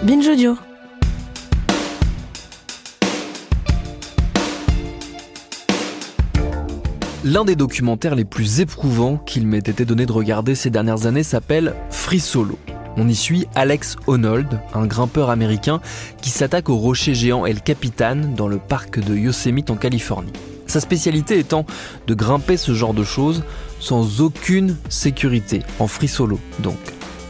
Binge Audio. L'un des documentaires les plus éprouvants qu'il m'ait été donné de regarder ces dernières années s'appelle Free Solo. On y suit Alex Honnold, un grimpeur américain qui s'attaque au rocher géant El Capitan dans le parc de Yosemite en Californie. Sa spécialité étant de grimper ce genre de choses sans aucune sécurité, en free solo donc.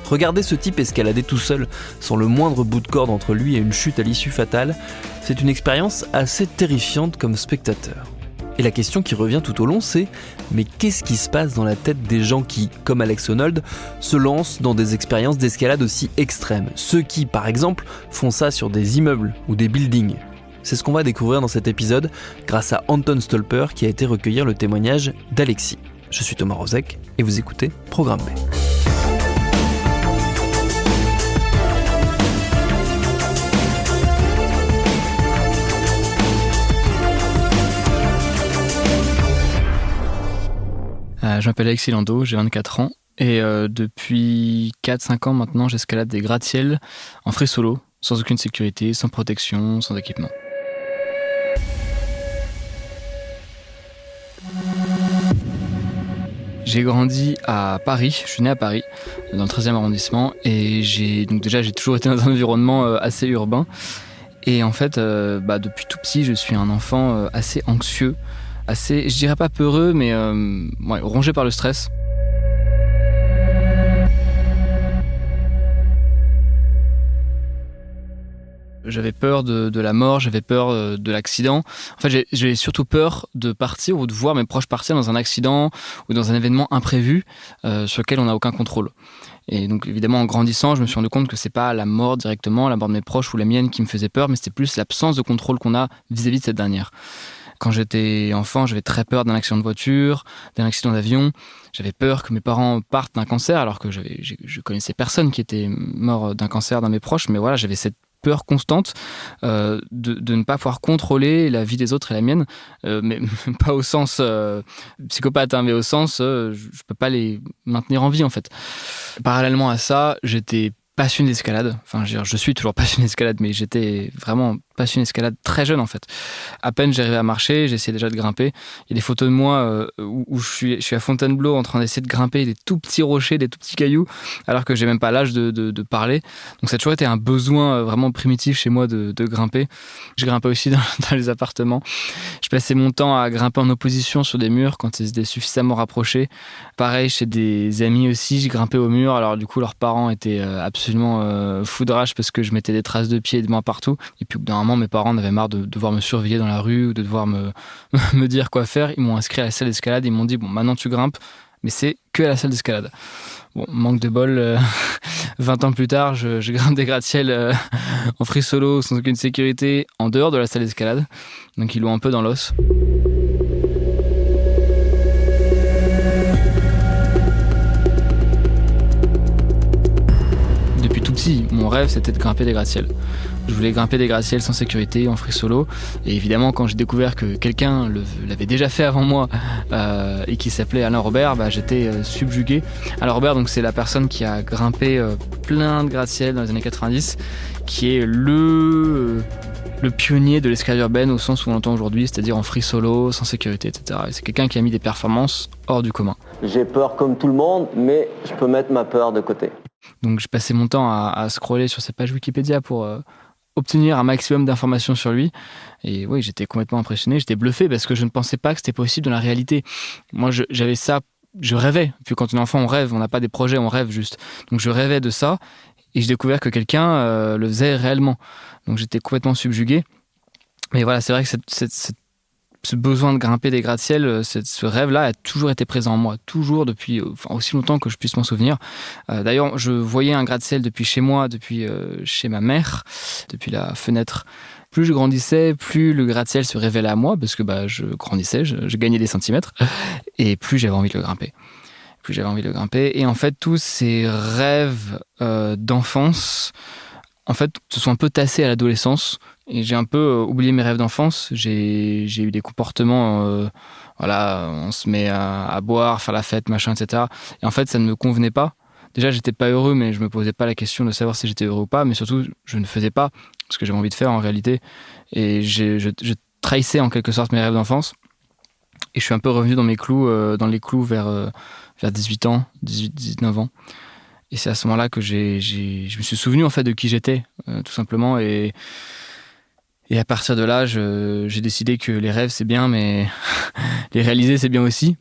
Regarder ce type escalader tout seul, sans le moindre bout de corde entre lui et une chute à l'issue fatale, c'est une expérience assez terrifiante comme spectateur. Et la question qui revient tout au long, c'est mais qu'est-ce qui se passe dans la tête des gens qui, comme Alex Honnold, se lancent dans des expériences d'escalade aussi extrêmes? Ceux qui, par exemple, font ça sur des immeubles ou des buildings. C'est ce qu'on va découvrir dans cet épisode grâce à Anton Stolper qui a été recueillir le témoignage d'Alexis. Je suis Thomas Rozek et vous écoutez Programme B. Je m'appelle Alexis Landau, j'ai 24 ans et depuis 4-5 ans maintenant, j'escalade des gratte-ciels en free solo, sans aucune sécurité, sans protection, sans équipement. J'ai grandi à Paris, je suis né à Paris, dans le 13e arrondissement, et j'ai toujours été dans un environnement assez urbain. Et en fait, depuis tout petit, je suis un enfant assez anxieux, assez, je dirais pas peureux, mais rongé par le stress. J'avais peur de la mort, j'avais peur de l'accident. En fait, j'ai surtout peur de partir ou de voir mes proches partir dans un accident ou dans un événement imprévu sur lequel on n'a aucun contrôle. Et donc évidemment, en grandissant, je me suis rendu compte que c'est pas la mort directement, la mort de mes proches ou la mienne qui me faisait peur, mais c'était plus l'absence de contrôle qu'on a vis-à-vis de cette dernière. Quand j'étais enfant, j'avais très peur d'un accident de voiture, d'un accident d'avion. J'avais peur que mes parents partent d'un cancer, alors que je connaissais personne qui était mort d'un cancer dans mes proches. Mais voilà, j'avais cette peur constante de ne pas pouvoir contrôler la vie des autres et la mienne. Mais pas au sens psychopathe, mais au sens je peux pas les maintenir en vie en fait. Parallèlement à ça, j'étais passionné d'escalade. Enfin, je suis toujours passionné d'escalade, mais j'étais vraiment passionné d'escalade très jeune en fait. À peine j'arrivais à marcher, j'essayais déjà de grimper. Il y a des photos de moi où je suis à Fontainebleau en train d'essayer de grimper des tout petits rochers, des tout petits cailloux, alors que j'ai même pas l'âge de parler. Donc ça a toujours été un besoin vraiment primitif chez moi de grimper. Je grimpais aussi dans les appartements. Je passais mon temps à grimper en opposition sur des murs quand ils étaient suffisamment rapprochés. Pareil chez des amis aussi, je grimpais au mur. Alors du coup leurs parents étaient absolument foudrages parce que je mettais des traces de pieds de moi partout. Et puis d'un moment, mes parents en avaient marre de devoir me surveiller dans la rue ou de devoir me dire quoi faire. Ils m'ont inscrit à la salle d'escalade. Ils m'ont dit, bon, maintenant tu grimpes, mais c'est que à la salle d'escalade. Bon, manque de bol, 20 ans plus tard, je grimpe des gratte-ciels en free solo, sans aucune sécurité, en dehors de la salle d'escalade. Donc ils l'ont un peu dans l'os. Depuis tout petit, mon rêve, c'était de grimper des gratte-ciels. Je voulais grimper des gratte-ciels sans sécurité, en free solo. Et évidemment, quand j'ai découvert que quelqu'un l'avait déjà fait avant moi et qui s'appelait Alain Robert, j'étais subjugué. Alain Robert, donc, c'est la personne qui a grimpé plein de gratte-ciels dans les années 90, qui est le pionnier de l'escalade urbaine au sens où on l'entend aujourd'hui, c'est-à-dire en free solo, sans sécurité, etc. Et c'est quelqu'un qui a mis des performances hors du commun. J'ai peur comme tout le monde, mais je peux mettre ma peur de côté. Donc je passais mon temps à scroller sur sa page Wikipédia pour obtenir un maximum d'informations sur lui. Et oui, j'étais complètement impressionné, j'étais bluffé parce que je ne pensais pas que c'était possible dans la réalité. Moi, j'avais ça, je rêvais. Puis quand on est enfant, on rêve, on n'a pas des projets, on rêve juste. Donc je rêvais de ça et j'ai découvert que quelqu'un le faisait réellement. Donc j'étais complètement subjugué. Mais voilà, c'est vrai que ce besoin de grimper des gratte-ciels, ce rêve-là a toujours été présent en moi, toujours depuis aussi longtemps que je puisse m'en souvenir. D'ailleurs, je voyais un gratte-ciel depuis chez moi, depuis chez ma mère, depuis la fenêtre. Plus je grandissais, plus le gratte-ciel se révélait à moi, parce que je grandissais, je gagnais des centimètres, et plus j'avais envie de le grimper. Et en fait, tous ces rêves d'enfance, en fait, se sont un peu tassés à l'adolescence. Et j'ai un peu oublié mes rêves d'enfance. J'ai eu des comportements, on se met à boire, faire la fête, machin, etc. Et en fait, ça ne me convenait pas. déjà j'étais pas heureux, mais je me posais pas la question de savoir si j'étais heureux ou pas, mais surtout je ne faisais pas ce que j'avais envie de faire en réalité, et je trahissais en quelque sorte mes rêves d'enfance, et je suis un peu revenu dans les clous vers 18 ans, 19 ans. Et c'est à ce moment-là que je me suis souvenu en fait de qui j'étais, tout simplement. Et à partir de là, j'ai décidé que les rêves c'est bien, mais les réaliser c'est bien aussi.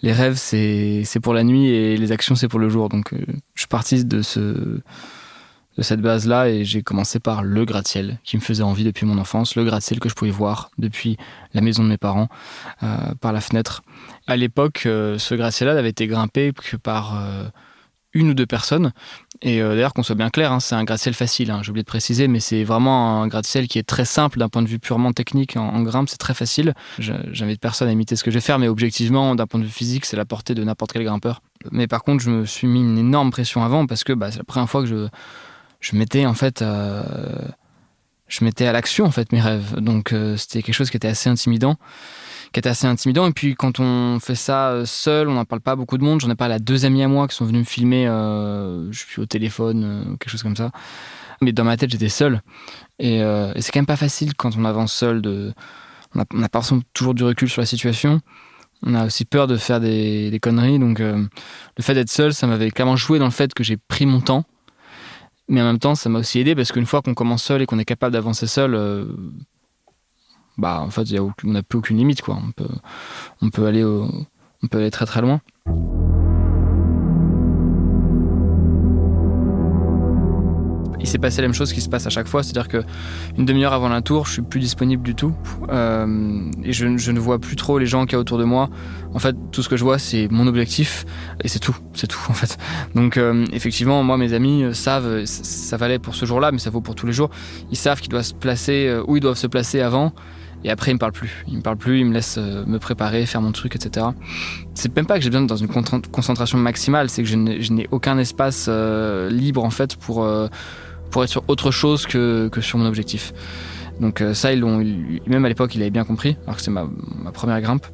Les rêves c'est pour la nuit et les actions c'est pour le jour. Donc je suis parti de cette base-là et j'ai commencé par le gratte-ciel qui me faisait envie depuis mon enfance, le gratte-ciel que je pouvais voir depuis la maison de mes parents, par la fenêtre. À l'époque, ce gratte-ciel-là n'avait été grimpé que par une ou deux personnes. Et d'ailleurs, qu'on soit bien clair, hein, c'est un gratte-ciel facile, hein, j'ai oublié de préciser, mais c'est vraiment un gratte-ciel qui est très simple d'un point de vue purement technique. En grimpe, c'est très facile. J'invite personne à imiter ce que je vais faire, mais objectivement, d'un point de vue physique, c'est la portée de n'importe quel grimpeur. Mais par contre, je me suis mis une énorme pression avant parce que c'est la première fois que je mettais en fait je mettais à l'action en fait mes rêves. Donc c'était quelque chose qui était assez intimidant. Et puis quand on fait ça seul, on n'en parle pas à beaucoup de monde. J'en ai parlé à 2 amis à moi qui sont venus me filmer, je suis au téléphone ou quelque chose comme ça. Mais dans ma tête, j'étais seul. Et c'est quand même pas facile quand on avance seul. On n'a pas forcément toujours du recul sur la situation. On a aussi peur de faire des conneries. Donc le fait d'être seul, ça m'avait clairement joué dans le fait que j'ai pris mon temps. Mais en même temps, ça m'a aussi aidé parce qu'une fois qu'on commence seul et qu'on est capable d'avancer seul, en fait, on n'a plus aucune limite, quoi. On peut aller très très loin. Il s'est passé la même chose qui se passe à chaque fois, c'est-à-dire qu'une demi-heure avant la tour, je suis plus disponible du tout, et je ne vois plus trop les gens qu'il y a autour de moi. En fait, tout ce que je vois, c'est mon objectif, et c'est tout en fait. Donc effectivement, moi, mes amis savent, ça valait pour ce jour-là, mais ça vaut pour tous les jours. Ils savent qu'ils doivent se placer où ils doivent se placer avant, et après ils me parlent plus. Ils me laissent me préparer, faire mon truc, etc. C'est même pas que j'ai besoin d'être dans une concentration maximale, c'est que je n'ai aucun espace libre en fait pour être sur autre chose que sur mon objectif. Donc ça, même à l'époque, ils l'avaient bien compris, alors que c'est ma première grimpe.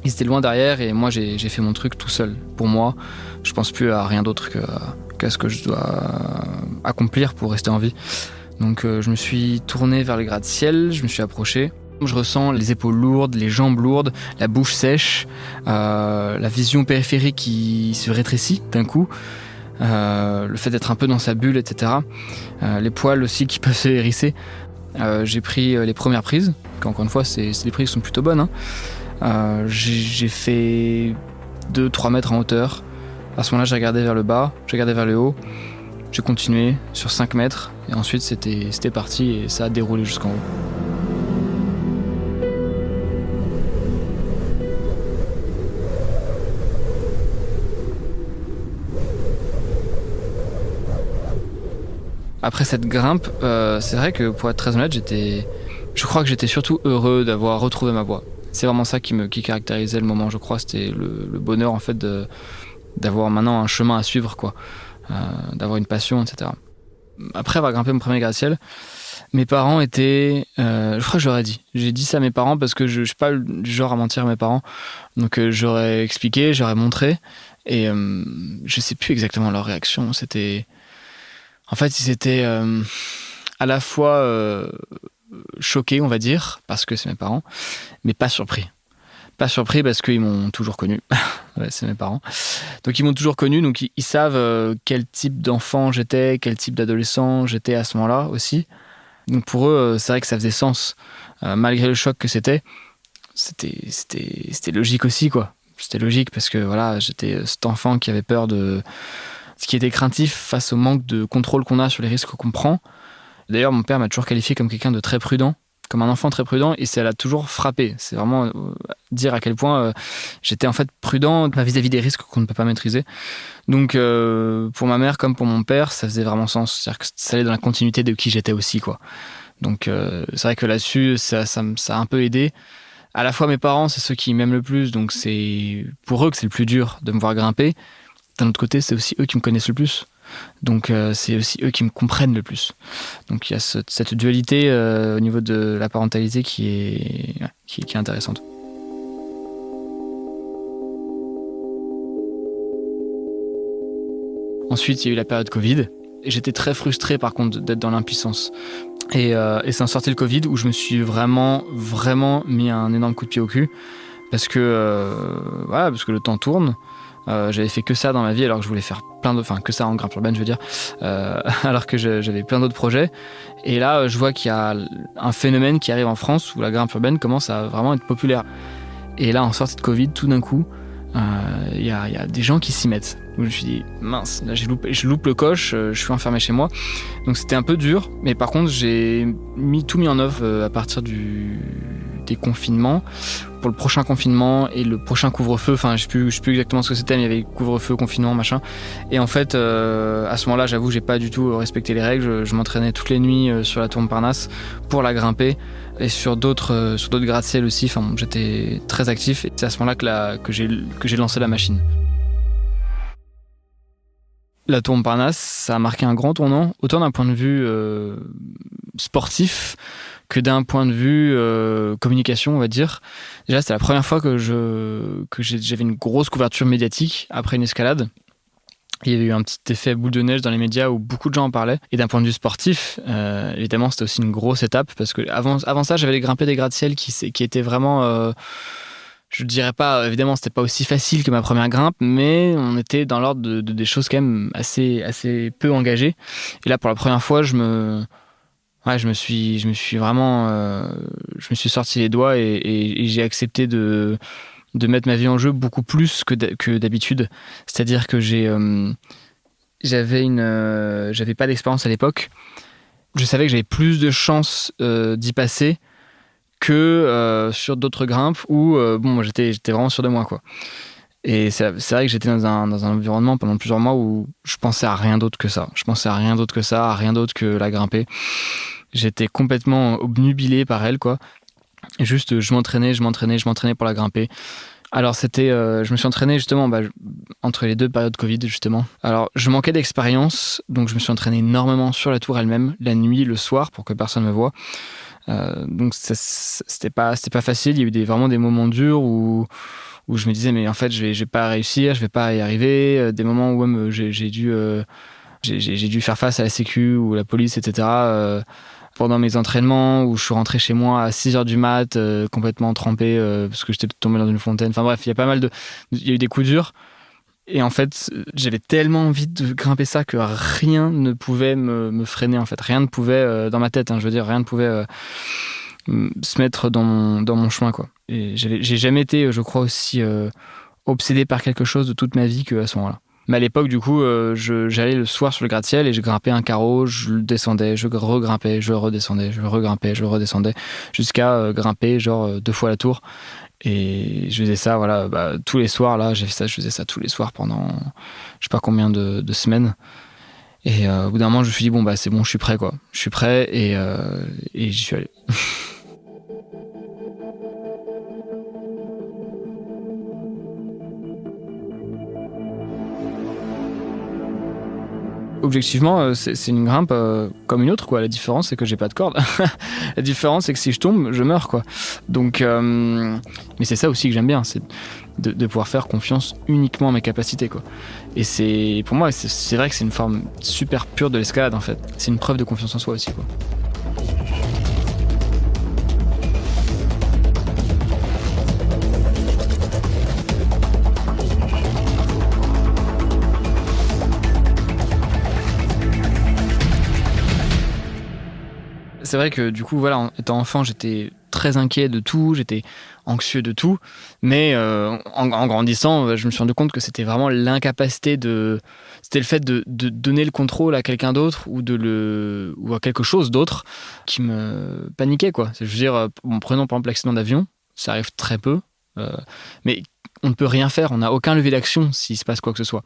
Ils étaient loin derrière et moi, j'ai fait mon truc tout seul. Pour moi, je pense plus à rien d'autre qu'à ce que je dois accomplir pour rester en vie. Donc je me suis tourné vers le gratte-ciel, je me suis approché. Je ressens les épaules lourdes, les jambes lourdes, la bouche sèche, la vision périphérique qui se rétrécit d'un coup. Le fait d'être un peu dans sa bulle, etc. Les poils aussi qui peuvent se hérisser. J'ai pris les premières prises, encore une fois, les prises sont plutôt bonnes. Hein. J'ai fait 2-3 mètres en hauteur. À ce moment-là, j'ai regardé vers le bas, j'ai regardé vers le haut. J'ai continué sur 5 mètres et ensuite c'était parti et ça a déroulé jusqu'en haut. Après cette grimpe, c'est vrai que pour être très honnête, je crois que j'étais surtout heureux d'avoir retrouvé ma voie. C'est vraiment ça qui caractérisait le moment, je crois. C'était le bonheur en fait d'avoir maintenant un chemin à suivre, quoi. D'avoir une passion, etc. Après avoir grimpé mon premier gratte-ciel, mes parents étaient... je crois que j'aurais dit. J'ai dit ça à mes parents parce que je ne suis pas du genre à mentir à mes parents. Donc j'aurais expliqué, j'aurais montré. Et je ne sais plus exactement leur réaction. En fait, ils étaient à la fois choqués, on va dire, parce que c'est mes parents, mais pas surpris. Pas surpris parce qu'ils m'ont toujours connu. Ouais, c'est mes parents. Donc ils m'ont toujours connu, donc ils savent quel type d'enfant j'étais, quel type d'adolescent j'étais à ce moment-là aussi. Donc pour eux, c'est vrai que ça faisait sens. Malgré le choc que c'était logique aussi, quoi. C'était logique parce que voilà, j'étais cet enfant qui avait peur de... Ce qui était craintif face au manque de contrôle qu'on a sur les risques qu'on prend. D'ailleurs, mon père m'a toujours qualifié comme quelqu'un de très prudent, comme un enfant très prudent, et ça l'a toujours frappé. C'est vraiment dire à quel point j'étais en fait prudent vis-à-vis des risques qu'on ne peut pas maîtriser. Donc, pour ma mère comme pour mon père, ça faisait vraiment sens. C'est-à-dire que ça allait dans la continuité de qui j'étais aussi, quoi. Donc, c'est vrai que là-dessus, ça a un peu aidé. À la fois, mes parents, c'est ceux qui m'aiment le plus, donc c'est pour eux que c'est le plus dur de me voir grimper. D'un autre côté, c'est aussi eux qui me connaissent le plus. Donc c'est aussi eux qui me comprennent le plus. Donc il y a cette dualité au niveau de la parentalité qui est intéressante. Ensuite, il y a eu la période Covid. Et j'étais très frustré par contre d'être dans l'impuissance. Et c'est en sorti le Covid où je me suis vraiment mis un énorme coup de pied au cul. Parce que le temps tourne. J'avais fait que ça dans ma vie alors que je voulais faire que ça en grimpe urbaine je veux dire, alors que j'avais plein d'autres projets. Et là je vois qu'il y a un phénomène qui arrive en France où la grimpe urbaine commence à vraiment être populaire. Et là en sortie de Covid, tout d'un coup, il y a des gens qui s'y mettent. Donc, je me suis dit mince, là je loupe le coche, je suis enfermé chez moi. Donc c'était un peu dur, mais par contre j'ai tout mis en œuvre à partir des confinements. Pour le prochain confinement et le prochain couvre-feu, enfin je sais plus exactement ce que c'était, mais il y avait couvre-feu, confinement, machin. Et en fait, à ce moment-là, j'avoue, j'ai pas du tout respecté les règles. Je m'entraînais toutes les nuits sur la tour Montparnasse pour la grimper et sur d'autres gratte-ciel aussi. Enfin, bon, j'étais très actif et c'est à ce moment-là que j'ai lancé la machine. La tour Montparnasse, ça a marqué un grand tournant, autant d'un point de vue sportif que d'un point de vue communication, on va dire. Déjà, c'était la première fois que j'avais une grosse couverture médiatique après une escalade. Il y avait eu un petit effet boule de neige dans les médias où beaucoup de gens en parlaient. Et d'un point de vue sportif, évidemment, c'était aussi une grosse étape parce que avant ça, j'avais grimpé des gratte-ciel qui étaient vraiment... je dirais pas, évidemment, c'était pas aussi facile que ma première grimpe, mais on était dans l'ordre de des choses quand même assez peu engagées. Et là, pour la première fois, je me suis vraiment, je me suis sorti les doigts et j'ai accepté de mettre ma vie en jeu beaucoup plus que d'habitude. C'est-à-dire que j'avais pas d'expérience à l'époque. Je savais que j'avais plus de chances d'y passer que sur d'autres grimpes où j'étais vraiment sûr de moi, quoi. Et c'est vrai que j'étais dans un environnement pendant plusieurs mois où je pensais à rien d'autre que ça. À rien d'autre que la grimper. J'étais complètement obnubilé par elle, quoi. Et juste, je m'entraînais pour la grimper. Alors je me suis entraîné justement entre les deux périodes Covid, justement. Alors je manquais d'expérience, donc je me suis entraîné énormément sur la tour elle-même, la nuit, le soir, pour que personne me voie. Donc c'était pas facile. Il y a eu vraiment des moments durs où je me disais mais en fait je vais pas réussir, je vais pas y arriver. Des moments où même j'ai dû faire face à la sécu ou la police, etc. Pendant mes entraînements où je suis rentré chez moi à 6h du mat, complètement trempé parce que j'étais tombé dans une fontaine. Enfin bref, il y a eu des coups durs. Et en fait, j'avais tellement envie de grimper ça que rien ne pouvait me freiner, en fait. Rien ne pouvait, dans ma tête, je veux dire, rien ne pouvait se mettre dans mon chemin, quoi. Et j'ai jamais été, je crois, aussi obsédé par quelque chose de toute ma vie qu'à ce moment-là. Mais à l'époque, du coup, j'allais le soir sur le gratte-ciel et je grimpais un carreau, je le descendais, je regrimpais, je redescendais, je regrimpais, je redescendais, jusqu'à grimper genre 2 fois la tour. Et je faisais ça, tous les soirs, là, je faisais ça tous les soirs pendant je sais pas combien de semaines. Et au bout d'un moment, je me suis dit, c'est bon, je suis prêt, quoi. Je suis prêt et j'y suis allé. Objectivement, c'est une grimpe comme une autre, quoi. La différence, c'est que j'ai pas de corde. La différence, c'est que si je tombe, je meurs, quoi. Donc, mais c'est ça aussi que j'aime bien, c'est de pouvoir faire confiance uniquement à mes capacités, quoi. Et pour moi, c'est vrai que c'est une forme super pure de l'escalade, en fait. C'est une preuve de confiance en soi aussi, quoi. C'est vrai que du coup, en étant enfant, j'étais très inquiet de tout, j'étais anxieux de tout, mais en grandissant, je me suis rendu compte que c'était vraiment l'incapacité c'était le fait de donner le contrôle à quelqu'un d'autre ou à quelque chose d'autre qui me paniquait, quoi. Je veux dire, prenons par exemple l'accident d'avion, ça arrive très peu, mais on ne peut rien faire, on n'a aucun levier d'action s'il se passe quoi que ce soit.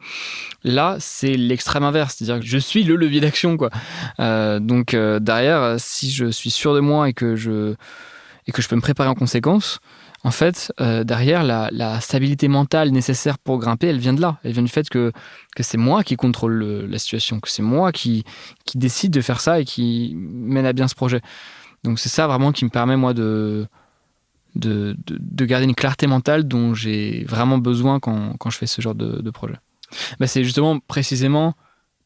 Là, c'est l'extrême inverse, c'est-à-dire que je suis le levier d'action, quoi. Donc derrière, si je suis sûr de moi et que je peux me préparer en conséquence, en fait, derrière, la stabilité mentale nécessaire pour grimper, elle vient de là. Elle vient du fait que c'est moi qui contrôle la situation, que c'est moi qui décide de faire ça et qui mène à bien ce projet. Donc c'est ça vraiment qui me permet, moi, de garder une clarté mentale dont j'ai vraiment besoin quand je fais ce genre de projet. C'est justement précisément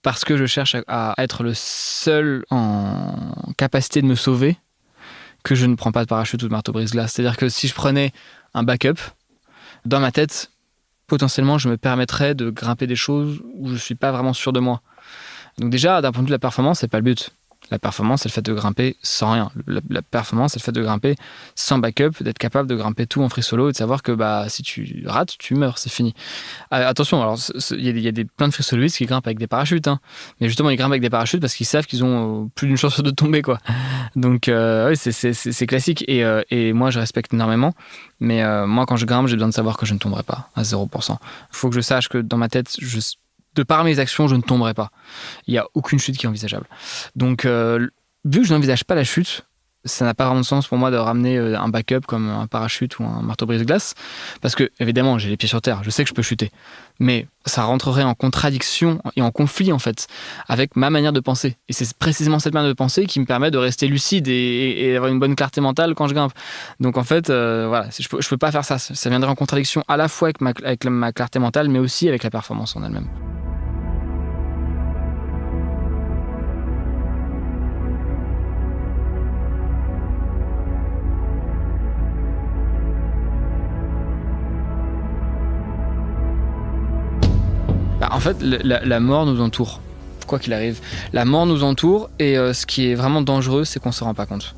parce que je cherche à être le seul en capacité de me sauver que je ne prends pas de parachute ou de marteau brise-glace. C'est-à-dire que si je prenais un backup, dans ma tête, potentiellement, je me permettrais de grimper des choses où je ne suis pas vraiment sûr de moi. Donc déjà, d'un point de vue de la performance, c'est pas le but. La performance, c'est le fait de grimper sans rien. La performance, c'est le fait de grimper sans backup, d'être capable de grimper tout en free solo et de savoir que si tu rates, tu meurs, c'est fini. Attention, alors il y a plein de free soloistes qui grimpent avec des parachutes, hein. Mais justement, ils grimpent avec des parachutes parce qu'ils savent qu'ils ont plus d'une chance de tomber, quoi. Donc, oui, c'est classique et moi, je respecte énormément. Mais moi, quand je grimpe, j'ai besoin de savoir que je ne tomberai pas à 0%. Il faut que je sache que dans ma tête, de par mes actions, je ne tomberai pas. Il n'y a aucune chute qui est envisageable. Donc, vu que je n'envisage pas la chute, ça n'a pas vraiment de sens pour moi de ramener un backup comme un parachute ou un marteau brise-glace. Parce que, évidemment, j'ai les pieds sur terre, je sais que je peux chuter. Mais ça rentrerait en contradiction et en conflit, en fait, avec ma manière de penser. Et c'est précisément cette manière de penser qui me permet de rester lucide et d'avoir une bonne clarté mentale quand je grimpe. Donc, en fait, voilà, je peux pas faire ça. Ça viendrait en contradiction à la fois avec ma clarté mentale, mais aussi avec la performance en elle-même. En fait, la mort nous entoure, quoi qu'il arrive. La mort nous entoure et ce qui est vraiment dangereux, c'est qu'on ne se rend pas compte.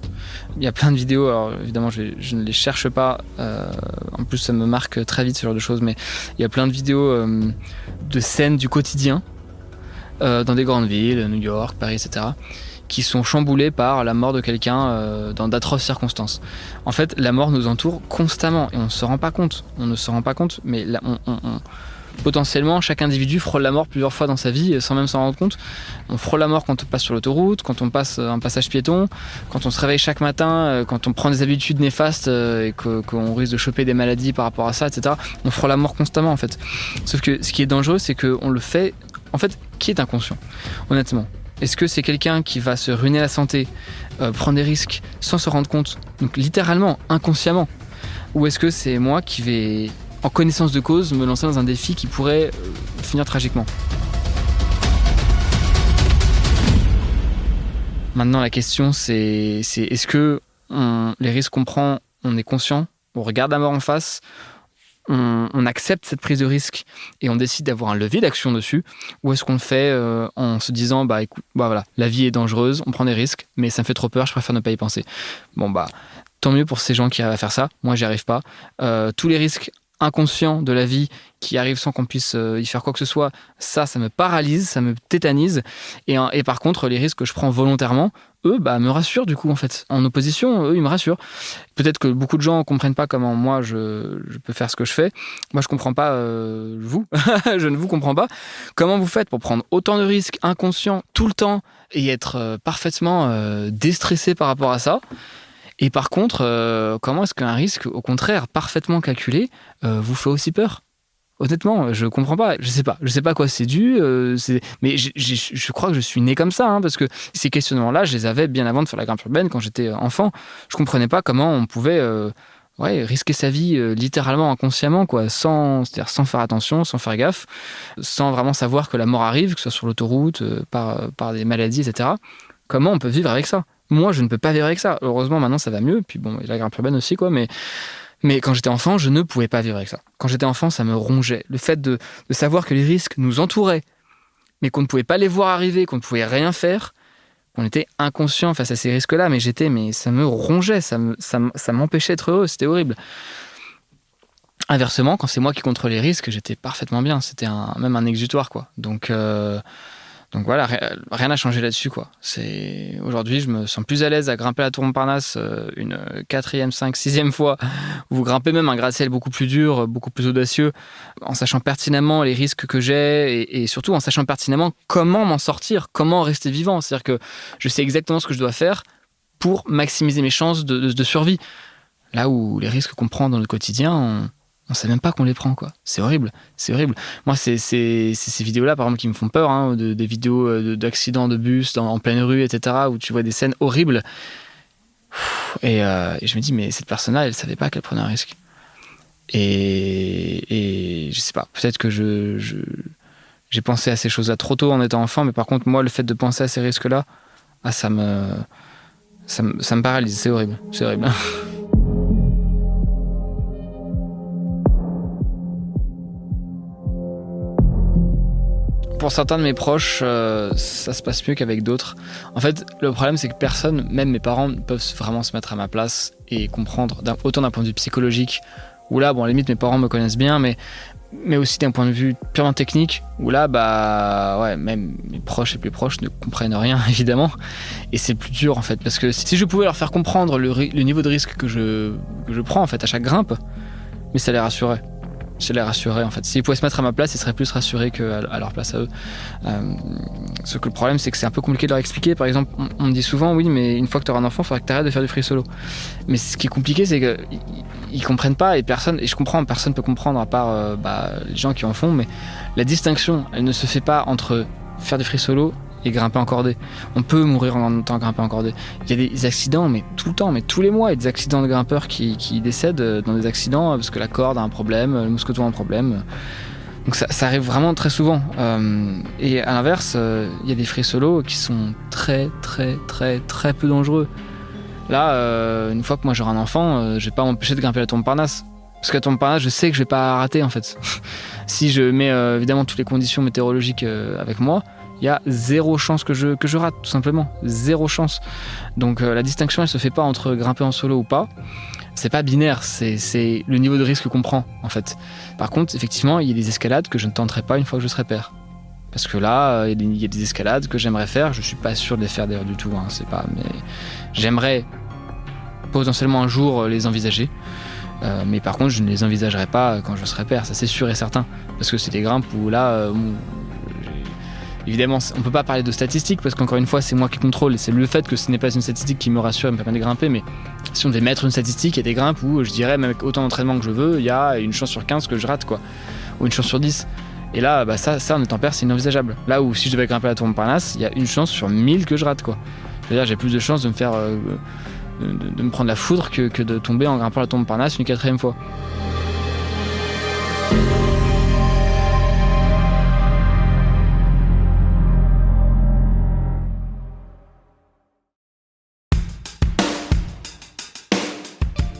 Il y a plein de vidéos, alors évidemment je ne les cherche pas, en plus ça me marque très vite ce genre de choses, mais il y a plein de vidéos de scènes du quotidien dans des grandes villes, New York, Paris, etc., qui sont chamboulées par la mort de quelqu'un dans d'atroces circonstances. En fait, la mort nous entoure constamment et on ne se rend pas compte. On ne se rend pas compte, mais là, potentiellement, chaque individu frôle la mort plusieurs fois dans sa vie sans même s'en rendre compte. On frôle la mort quand on passe sur l'autoroute, quand on passe un passage piéton, quand on se réveille chaque matin, quand on prend des habitudes néfastes et qu'on risque de choper des maladies par rapport à ça, etc. On frôle la mort constamment, en fait. Sauf que ce qui est dangereux, c'est qu'on le fait... En fait, qui est inconscient, honnêtement? Est-ce que c'est quelqu'un qui va se ruiner la santé, prendre des risques sans se rendre compte, donc littéralement, inconsciemment? Ou est-ce que c'est moi qui vais... en connaissance de cause, me lancer dans un défi qui pourrait finir tragiquement. Maintenant, la question, c'est est-ce que les risques qu'on prend, on est conscient, on regarde la mort en face, on accepte cette prise de risque et on décide d'avoir un levier d'action dessus, ou est-ce qu'on le fait en se disant, écoute, voilà, la vie est dangereuse, on prend des risques, mais ça me fait trop peur, je préfère ne pas y penser. Tant mieux pour ces gens qui arrivent à faire ça, moi j'y arrive pas. Tous les risques inconscient de la vie qui arrive sans qu'on puisse y faire quoi que ce soit, ça me paralyse, ça me tétanise. Et par contre, les risques que je prends volontairement, eux, me rassurent du coup, en fait. En opposition, eux, ils me rassurent. Peut-être que beaucoup de gens ne comprennent pas comment moi, je peux faire ce que je fais. Moi, je ne comprends pas vous. Je ne vous comprends pas. Comment vous faites pour prendre autant de risques inconscients tout le temps et être parfaitement déstressé par rapport à ça? Et par contre, comment est-ce qu'un risque, au contraire, parfaitement calculé, vous fait aussi peur? Honnêtement, je comprends pas. Je sais pas à quoi c'est dû. Mais je crois que je suis né comme ça, hein, parce que ces questionnements-là, je les avais bien avant de faire la grimpe urbaine, quand j'étais enfant. Je comprenais pas comment on pouvait risquer sa vie littéralement inconsciemment, quoi, c'est-à-dire sans faire attention, sans faire gaffe, sans vraiment savoir que la mort arrive, que ce soit sur l'autoroute, par des maladies, etc. Comment on peut vivre avec ça? Moi, je ne peux pas vivre avec ça. Heureusement, maintenant, ça va mieux. Puis bon, la grimpe urbaine aussi, quoi. Mais quand j'étais enfant, je ne pouvais pas vivre avec ça. Quand j'étais enfant, ça me rongeait. Le fait de savoir que les risques nous entouraient, mais qu'on ne pouvait pas les voir arriver, qu'on ne pouvait rien faire, qu'on était inconscient face à ces risques-là. Mais ça me rongeait, ça m'empêchait d'être heureux. C'était horrible. Inversement, quand c'est moi qui contrôlais les risques, j'étais parfaitement bien. C'était même un exutoire, quoi. Donc voilà, rien n'a changé là-dessus, quoi. Aujourd'hui, je me sens plus à l'aise à grimper la tour Montparnasse une 4e, 5e, 6e fois, ou grimper même un gratte-ciel beaucoup plus dur, beaucoup plus audacieux, en sachant pertinemment les risques que j'ai et surtout en sachant pertinemment comment m'en sortir, comment rester vivant. C'est-à-dire que je sais exactement ce que je dois faire pour maximiser mes chances de survie. Là où les risques qu'on prend dans le quotidien, on sait même pas qu'on les prend, quoi. C'est horrible. Moi, c'est ces vidéos-là, par exemple, qui me font peur, hein, des vidéos d'accidents de bus en pleine rue, etc., où tu vois des scènes horribles. Et je me dis, mais cette personne-là, elle savait pas qu'elle prenait un risque. Et je sais pas, peut-être que j'ai pensé à ces choses-là trop tôt en étant enfant, mais par contre, moi, le fait de penser à ces risques-là, ça me paralyse, c'est horrible. Pour certains de mes proches, ça se passe mieux qu'avec d'autres. En fait, le problème, c'est que personne, même mes parents, ne peuvent vraiment se mettre à ma place et comprendre, autant d'un point de vue psychologique, où là, bon, à la limite, mes parents me connaissent bien, mais aussi d'un point de vue purement technique, où là, même mes proches et plus proches ne comprennent rien, évidemment. Et c'est plus dur, en fait, parce que si je pouvais leur faire comprendre le niveau de risque que je prends, en fait, à chaque grimpe, mais ça les rassurait. Je les rassurais, en fait. S'ils pouvaient se mettre à ma place, ils seraient plus rassurés qu'à leur place à eux. Sauf que le problème, c'est que c'est un peu compliqué de leur expliquer. Par exemple, on me dit souvent, oui, mais une fois que tu auras un enfant, il faudra que tu arrêtes de faire du free solo. Mais ce qui est compliqué, c'est qu'ils comprennent pas, et je comprends, personne peut comprendre à part les gens qui en font, mais la distinction, elle ne se fait pas entre faire du free solo et grimper en cordée. On peut mourir en étant grimpé en cordée. Il y a des accidents, mais tout le temps, mais tous les mois, il y a des accidents de grimpeurs qui décèdent dans des accidents parce que la corde a un problème, le mousqueton a un problème. Donc ça arrive vraiment très souvent. Et à l'inverse, il y a des free solo qui sont très très très très peu dangereux. Là, une fois que moi j'aurai un enfant, je vais pas m'empêcher de grimper la tour Montparnasse. Parce qu'à tour Montparnasse, je sais que je vais pas rater en fait. Si je mets évidemment toutes les conditions météorologiques avec moi, il y a 0 chance que je rate, tout simplement. 0 chance. Donc la distinction, elle se fait pas entre grimper en solo ou pas. C'est pas binaire, c'est le niveau de risque qu'on prend, en fait. Par contre, effectivement, il y a des escalades que je ne tenterai pas une fois que je serai père. Parce que là, il y a des escalades que j'aimerais faire. Je suis pas sûr de les faire d'ailleurs du tout. Mais j'aimerais potentiellement un jour les envisager. Mais par contre, je ne les envisagerai pas quand je serai père. Ça, c'est sûr et certain. Parce que c'est des grimpes où là... Évidemment, on ne peut pas parler de statistiques parce qu'encore une fois, c'est moi qui contrôle et c'est le fait que ce n'est pas une statistique qui me rassure et me permet de grimper. Mais si on devait mettre une statistique, il y a des grimpes où je dirais, même avec autant d'entraînement que je veux, il y a une chance sur 15 que je rate, quoi. Ou une chance sur 10. Et là, ça en étant père, c'est inenvisageable. Là où si je devais grimper la tour Montparnasse, il y a une chance sur 1000 que je rate, quoi. Je veux dire, j'ai plus de chances de me faire. De me prendre la foudre que de tomber en grimpant la tour Montparnasse une 4e fois.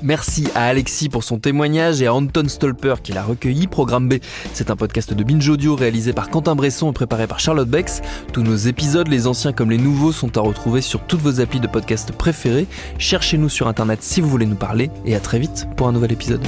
Merci à Alexis pour son témoignage et à Anton Stolper qui l'a recueilli. Programme B, c'est un podcast de Binge Audio réalisé par Quentin Bresson et préparé par Charlotte Bex. Tous nos épisodes, les anciens comme les nouveaux, sont à retrouver sur toutes vos applis de podcast préférés. Cherchez-nous sur internet si vous voulez nous parler et à très vite pour un nouvel épisode.